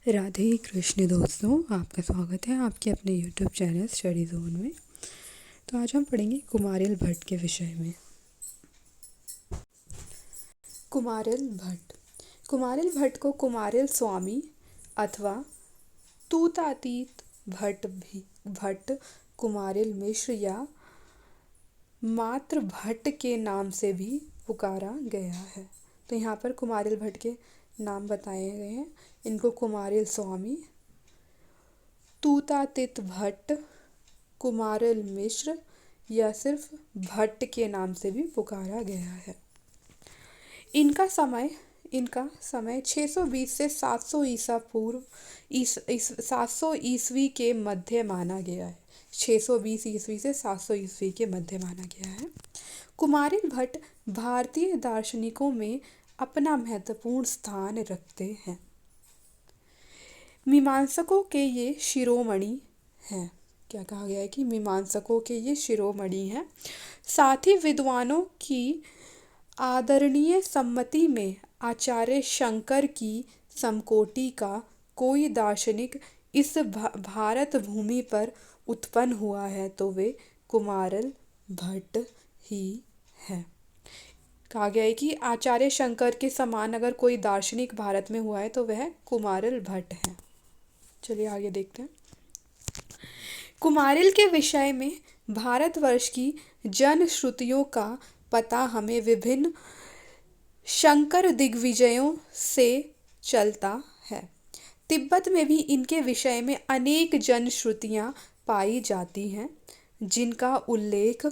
राधे कृष्ण दोस्तों, आपका स्वागत है आपके अपने यूट्यूब चैनल स्टडी जोन में। तो आज हम पढ़ेंगे कुमारिल भट्ट के विषय में। कुमारिल भट्ट को कुमारिल स्वामी अथवा तूतातीत भट्ट, कुमारिल मिश्र या मात्र भट्ट के नाम से भी पुकारा गया है। तो यहाँ पर कुमारिल भट्ट के नाम बताए गए हैं। इनको कुमारिल स्वामी, तूतातीत भट्ट, कुमारिल मिश्र या सिर्फ भट्ट के नाम से भी पुकारा गया है। इनका समय 620 से 700 ईस्वी के मध्य माना गया है। 620 ईस्वी से 700 ईस्वी के मध्य माना गया है। कुमारिल भट्ट भारतीय दार्शनिकों में अपना महत्वपूर्ण स्थान रखते हैं। मीमांसकों के ये शिरोमणि हैं। क्या कहा गया है कि मीमांसकों के ये शिरोमणि हैं। साथ ही विद्वानों की आदरणीय सम्मति में आचार्य शंकर की समकोटि का कोई दार्शनिक इस भारत भूमि पर उत्पन्न हुआ है तो वे कुमारिल भट्ट ही है। कहा गया है कि आचार्य शंकर के समान अगर कोई दार्शनिक भारत में हुआ है तो वह कुमारिल भट्ट है। चलिए आगे देखते हैं। कुमारिल के विषय में भारतवर्ष की जन श्रुतियों का पता हमें विभिन्न शंकर दिग्विजयों से चलता है। तिब्बत में भी इनके विषय में अनेक जन श्रुतियाँ पाई जाती हैं, जिनका उल्लेख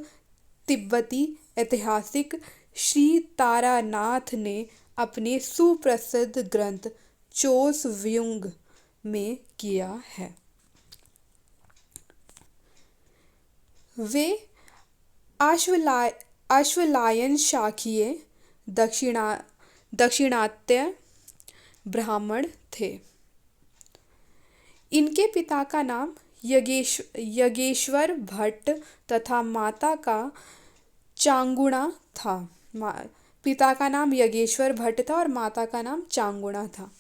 तिब्बती ऐतिहासिक श्री तारानाथ ने अपने सुप्रसिद्ध ग्रंथ चोसव्युंग में किया है। वे अश्वलायन शाखीय दाक्षिणात्य ब्राह्मण थे। इनके पिता का नाम यज्ञेश्वर भट्ट तथा माता का चांगुणा था। पिता का नाम यज्ञेश्वर भट्ट था और माता का नाम चांगुणा था।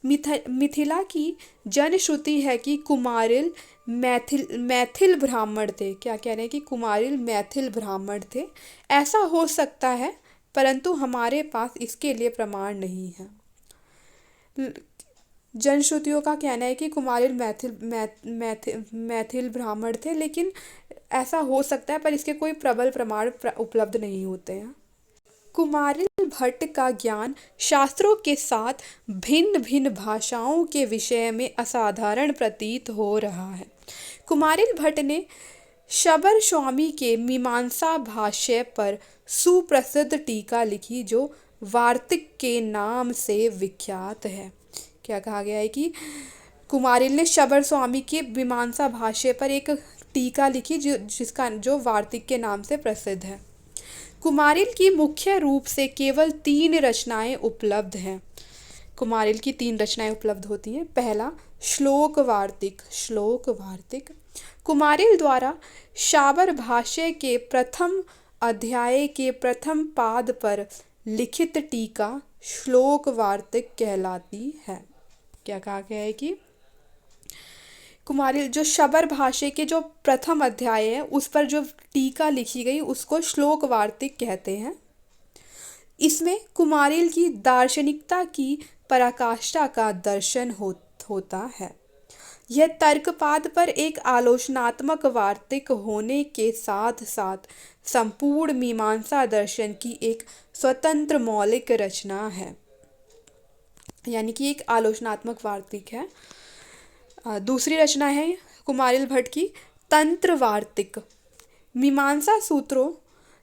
मिथिला की जनश्रुति है कि कुमारिल मैथिल ब्राह्मण थे। क्या कह रहे हैं कि कुमारिल मैथिल ब्राह्मण थे। ऐसा हो सकता है, परंतु हमारे पास इसके लिए प्रमाण नहीं है। जनश्रुतियों का कहना है कि कुमारिल मैथिल ब्राह्मण थे, लेकिन ऐसा हो सकता है पर इसके कोई प्रबल प्रमाण उपलब्ध नहीं होते हैं। कुमारिल भट्ट का ज्ञान शास्त्रों के साथ भिन्न भिन्न भाषाओं के विषय में असाधारण प्रतीत हो रहा है। कुमारिल भट्ट ने शबर स्वामी के मीमांसा भाष्य पर सुप्रसिद्ध टीका लिखी जो वार्तिक के नाम से विख्यात है। क्या कहा गया है कि कुमारिल ने शबर स्वामी के मीमांसा भाष्य पर एक टीका लिखी जो वार्तिक के नाम से प्रसिद्ध है। कुमारिल की मुख्य रूप से केवल 3 रचनाएं उपलब्ध हैं। कुमारिल की 3 रचनाएं उपलब्ध होती हैं। पहला श्लोक वार्तिक कुमारिल द्वारा शाबर भाष्य के प्रथम अध्याय के प्रथम पाद पर लिखित टीका श्लोक वार्तिक कहलाती है। क्या कहा गया है कि कुमारिल जो शबर भाष्य के जो प्रथम अध्याय है उस पर जो टीका लिखी गई उसको श्लोक वार्तिक कहते हैं। इसमें कुमारिल की दार्शनिकता की पराकाष्ठा का दर्शन होता है। यह तर्कपाद पर एक आलोचनात्मक वार्तिक होने के साथ साथ संपूर्ण मीमांसा दर्शन की एक स्वतंत्र मौलिक रचना है, यानी कि एक आलोचनात्मक वार्तिक है। दूसरी रचना है कुमारिल भट्ट की तंत्र वार्तिक। मीमांसा सूत्रों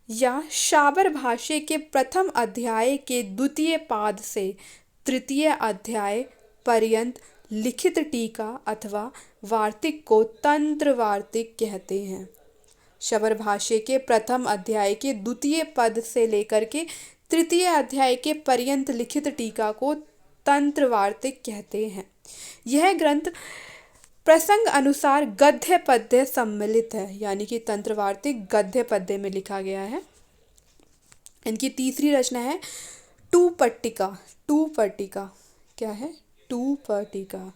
या शाबर भाष्य के प्रथम अध्याय के द्वितीय पाद से तृतीय अध्याय पर्यंत लिखित टीका अथवा वार्तिक को तंत्र वार्तिक कहते हैं। शबर भाष्य के प्रथम अध्याय के द्वितीय पद से लेकर के तृतीय अध्याय के पर्यंत लिखित टीका को तंत्र वार्तिक कहते हैं। यह ग्रंथ प्रसंग अनुसार गद्य पद्य सम्मिलित है, यानी कि तंत्र वार्तिक गद्य पद्य में लिखा गया है। इनकी तीसरी रचना है टू पट्टिका। क्या है? टू पट्टिका।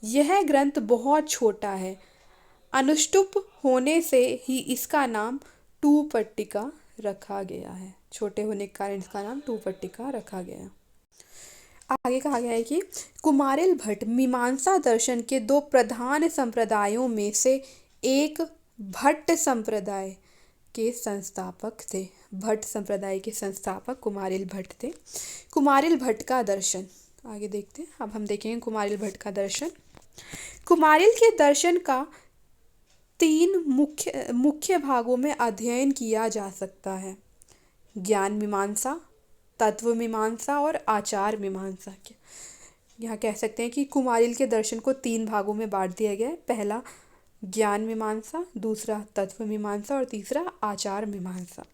यह ग्रंथ बहुत छोटा है, अनुष्टुप होने से ही इसका नाम टूपट्टिका रखा गया है। छोटे होने के कारण इसका नाम टूपट्टिका रखा गया। आगे कहा गया है कि कुमारिल भट्ट मीमांसा दर्शन के दो प्रधान संप्रदायों में से एक भट्ट संप्रदाय के संस्थापक थे। भट्ट संप्रदाय के संस्थापक कुमारिल भट्ट थे। कुमारिल भट्ट का दर्शन आगे देखते हैं। अब हम देखेंगे कुमारिल भट्ट का दर्शन। कुमारिल के दर्शन का तीन मुख्य भागों में अध्ययन किया जा सकता है: ज्ञान मीमांसा, तत्व मीमांसा और आचार मीमांसा। के यहाँ कह सकते हैं कि कुमारिल के दर्शन को तीन भागों में बांट दिया गया है। पहला ज्ञान मीमांसा, दूसरा तत्व मीमांसा और तीसरा आचार मीमांसा।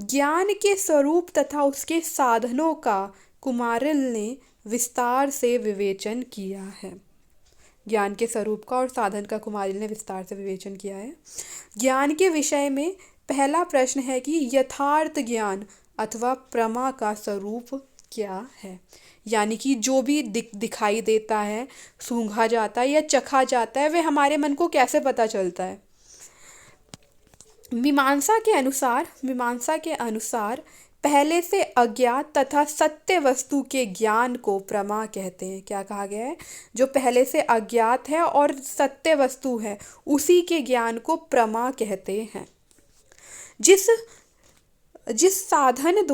ज्ञान के स्वरूप तथा उसके साधनों का कुमारिल ने विस्तार से विवेचन किया है। ज्ञान के स्वरूप का और साधन का कुमारिल ने विस्तार से विवेचन किया है। ज्ञान के विषय में पहला प्रश्न है कि यथार्थ ज्ञान अथवा प्रमा का स्वरूप क्या है, यानी कि जो भी दिखाई देता है, सूंघा जाता है या चखा जाता है, वह हमारे मन को कैसे पता चलता है। मीमांसा के अनुसार पहले से अज्ञात तथा सत्य वस्तु के ज्ञान को प्रमा कहते हैं। क्या कहा गया है? जो पहले से अज्ञात है और सत्य वस्तु है, उसी के ज्ञान को प्रमा कहते हैं। जिस साधन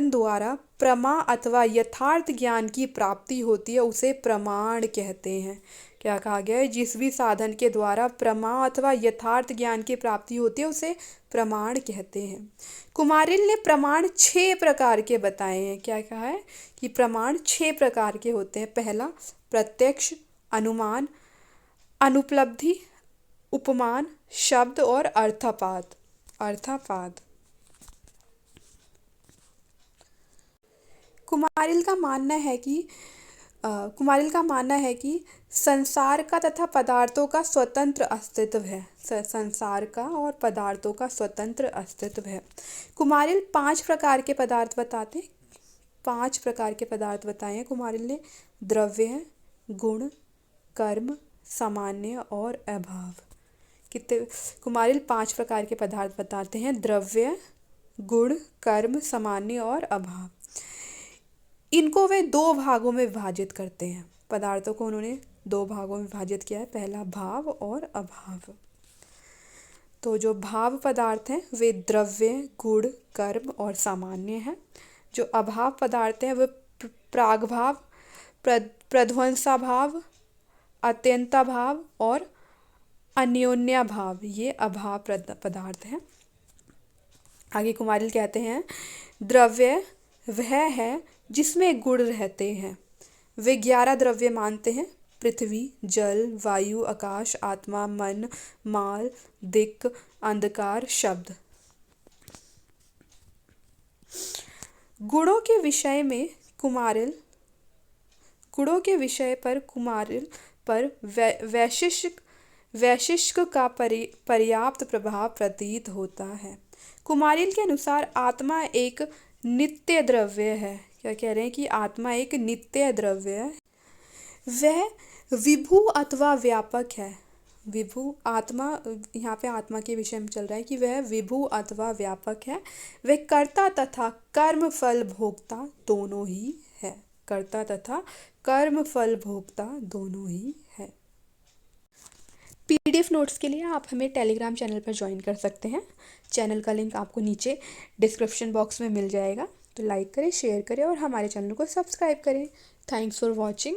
द्वारा प्रमा अथवा यथार्थ ज्ञान की प्राप्ति होती है, उसे प्रमाण कहते हैं। क्या कहा गया है? जिस भी साधन के द्वारा प्रमा अथवा यथार्थ ज्ञान की प्राप्ति होती है, उसे प्रमाण कहते हैं। कुमारिल ने प्रमाण 6 प्रकार के बताए हैं। क्या कहा है? कि प्रमाण 6 प्रकार के होते हैं। पहला प्रत्यक्ष, अनुमान, अनुपलब्धि, उपमान, शब्द और अर्थापाद। कुमारिल का मानना है कि संसार का तथा पदार्थों का स्वतंत्र अस्तित्व है। संसार का और पदार्थों का स्वतंत्र अस्तित्व है। कुमारिल 5 प्रकार के पदार्थ बताए हैं कुमारिल ने। द्रव्य, गुण, कर्म, सामान्य और अभाव। कुमारिल 5 प्रकार के पदार्थ बताते हैं: द्रव्य, गुण, कर्म, सामान्य और अभाव। इनको वे 2 भागों में विभाजित करते हैं। पदार्थों को उन्होंने 2 भागों में विभाजित किया है। पहला भाव और अभाव। तो जो भाव पदार्थ हैं वे द्रव्य, गुण, कर्म और सामान्य हैं। जो अभाव पदार्थ हैं वे प्रागभाव, प्रध्वंसाभाव, अत्यंताभाव और अन्योन्याभाव, ये अभाव पदार्थ हैं। आगे कुमारिल कहते हैं द्रव्य वह है जिसमें गुण रहते हैं। वे 11 द्रव्य मानते हैं: पृथ्वी, जल, वायु, आकाश, आत्मा, मन, माल, दिक्, अंधकार, शब्द। गुणों के विषय पर कुमारिल पर वैशिष्ट का पर्याप्त प्रभाव प्रतीत होता है। कुमारिल के अनुसार आत्मा एक नित्य द्रव्य है। क्या कह रहे हैं? कि आत्मा एक नित्य द्रव्य है। वह विभु अथवा व्यापक है। आत्मा, यहाँ पे आत्मा के विषय में चल रहा है कि वह विभु अथवा व्यापक है। वह कर्ता तथा कर्म फल भोक्ता दोनों ही है। PDF नोट्स के लिए आप हमें टेलीग्राम चैनल पर ज्वाइन कर सकते हैं। चैनल का लिंक आपको नीचे डिस्क्रिप्शन बॉक्स में मिल जाएगा। तो लाइक करें, शेयर करें और हमारे चैनल को सब्सक्राइब करें। Thanks for watching.